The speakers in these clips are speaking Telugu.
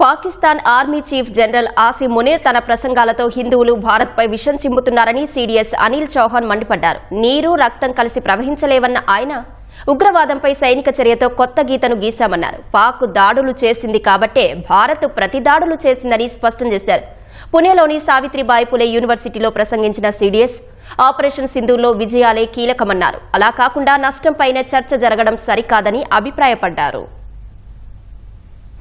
Pakistan army chief general Asim Munir తన ప్రసంగాలతో హిందువులు భారత్పై విషం చిమ్ముతున్నారని సీడీఎస్ అనిల్ చౌహాన్ మండిపడ్డారు. నీరు రక్తం కలిసి ప్రవహించలేవన్న ఆయన ఉగ్రవాదంపై సైనిక చర్యతో కొత్త గీతను గీశామన్నారు. పాక్ దాడులు చేసింది కాబట్టే భారత్ ప్రతిదాడులు చేసిందని స్పష్టం చేశారు. పుణేలోని సావిత్రిబాయి పులే యూనివర్సిటీలో ప్రసంగించిన సీడీఎస్ ఆపరేషన్ సింధూర్లో విజయాలే కీలకమన్నారు. అలా కాకుండా నష్టంపైనే చర్చ జరగడం సరికాదని అభిప్రాయపడ్డారు.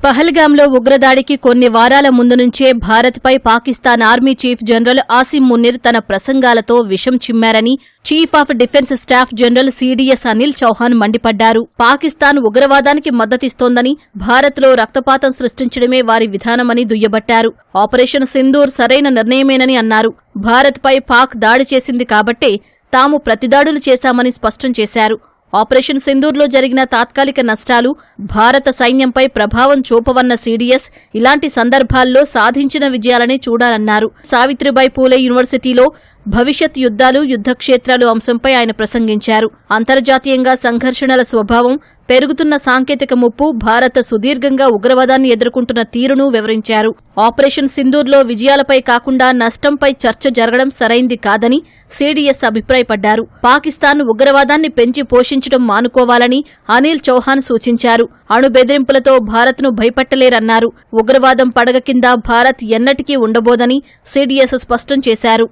పహల్గాంలో ఉగ్రదాడికి కొన్ని వారాల ముందు నుంచే భారత్పై Pakistan army chief general Asim Munir తన ప్రసంగాలతో విషం చిమ్మారని chief of defence staff general CDS Anil Chauhan మండిపడ్డారు. పాకిస్తాన్ ఉగ్రవాదానికి మద్దతిస్తోందని, భారత్లో రక్తపాతం సృష్టించడమే వారి విధానమని దుయ్యబట్టారు. ఆపరేషన్ సింధూర్ సరైన నిర్ణయమేనని అన్నారు. భారత్పై పాక్ దాడి చేసింది కాబట్టే తాము ప్రతిదాడులు చేశామని స్పష్టం చేశారు. ఆపరేషన్ సింధూర్లో జరిగిన తాత్కాలిక నష్టాలు భారత సైన్యంపై ప్రభావం చూపవన్న సీడీఎస్ ఇలాంటి సందర్భాల్లో సాధించిన విజయాలనే చూడాలన్నారు. సావిత్రిబాయి పూలే యూనివర్సిటీలో భవిష్యత్ యుద్ధాలు, యుద్ధక్షేత్రాలు అంశంపై ఆయన ప్రసంగించారు. అంతర్జాతీయంగా సంఘర్షణల స్వభావం, పెరుగుతున్న సాంకేతిక ముప్పు, భారత సుదీర్ఘంగా ఉగ్రవాదాన్ని ఎదుర్కొంటున్న తీరును వివరించారు. ఆపరేషన్ సింధూర్లో విజయాలపై కాకుండా నష్టంపై చర్చ జరగడం సరైంది కాదని సీడీఎస్ అభిప్రాయపడ్డారు. పాకిస్తాన్ ఉగ్రవాదాన్ని పెంచి పోషించడం మానుకోవాలని అనిల్ చౌహాన్ సూచించారు. అణు బెదిరింపులతో భారత్ను భయపెట్టలేరన్నారు. ఉగ్రవాదం పడగ కింద భారత్ ఎన్నటికీ ఉండబోదని సీడీఎస్ స్పష్టం చేశారు.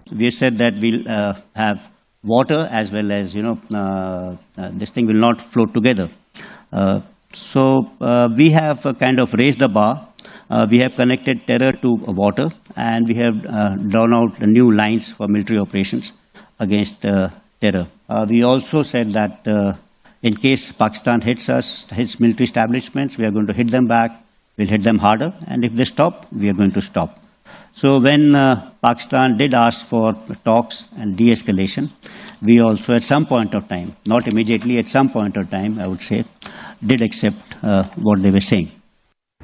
That we'll have water as well as this thing will not flow together. So we have kind of raised the bar. We have connected terror to water, and we have drawn out new lines for military operations against terror. We also said that in case Pakistan hits military establishments, we are going to hit them back. We'll hit them harder, and if they stop, we are going to stop. So when Pakistan did ask for talks and de-escalation, we also at some point of time, not immediately, at some point of time, I would say, did accept what they were saying.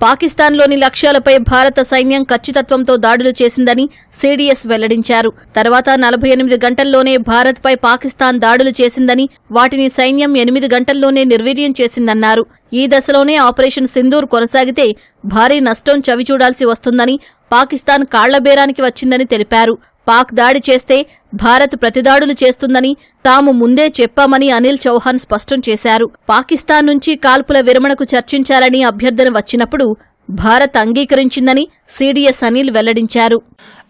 పాకిస్తాన్లోని లక్ష్యాలపై భారత సైన్యం ఖచ్చితత్వంతో దాడులు చేసిందని సీడీఎస్ వెల్లడించారు. తర్వాత 48 గంటల్లోనే భారత్పై పాకిస్తాన్ దాడులు చేసిందని, వాటిని సైన్యం 8 గంటల్లోనే నిర్వీర్యం చేసిందన్నారు. ఈ దశలోనే ఆపరేషన్ సింధూర్ కొనసాగితే భారీ నష్టం చవిచూడాల్సి వస్తుందని, పాకిస్తాన్ కాళ్లబేరానికి వచ్చిందని తెలిపారు. పాక్ దాడి చేస్తే భారత్ ప్రతిదాడులు చేస్తుందని తాము ముందే చెప్పామని అనిల్ చౌహాన్ స్పష్టం చేశారు. పాకిస్తాన్ నుంచి కాల్పుల విరమణకు చర్చించాలని అభ్యర్థన వచ్చినప్పుడు భారత్ అంగీకరించిందని సీడీఎస్ అనిల్ వెల్లడించారు.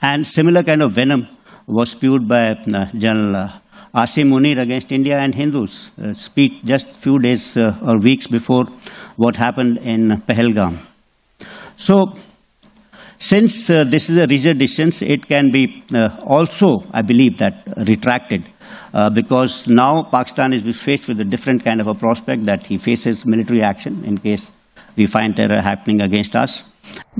And similar kind of venom was spewed by General Asim Munir against India and Hindus. Speech just few days or weeks before what happened in Pahalgam. So since this is a rigid decision, it can be also, I believe, that retracted because now Pakistan is faced with a different kind of a prospect that he faces military action in case we find terror happening against us.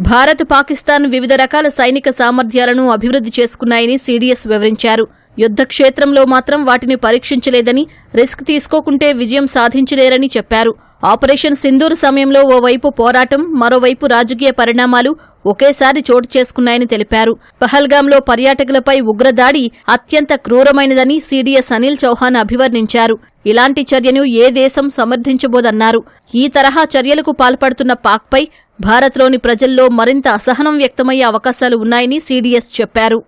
Bharat, Pakistan వివిధ రకాల సైనిక సామర్థ్యాలను అభివృద్ధి చేసుకున్నాయని సీడీఎస్ వివరించారు. యుద్ధ క్షేత్రంలో మాత్రం వాటిని పరీక్షించలేదని, రిస్క్ తీసుకోకుంటే విజయం సాధించలేరని చెప్పారు. ఆపరేషన్ సింధూర్ సమయంలో ఓవైపు పోరాటం, మరోవైపు రాజకీయ పరిణామాలు ఒకేసారి చోటు చేసుకున్నాయని తెలిపారు. పహల్గాంలో పర్యాటకులపై ఉగ్రదాడి అత్యంత క్రూరమైనదని సీడీఎస్ అనిల్ చౌహాన్ అభివర్ణించారు. ఇలాంటి చర్యను ఏ దేశం సమర్థించబోదన్నారు. ఈ తరహా చర్యలకు పాల్పడుతున్న పాక్పై భారత్లోని ప్రజల్లో మరింత అసహనం వ్యక్తమయ్యే అవకాశాలు ఉన్నాయని సీడీఎస్ చెప్పారు.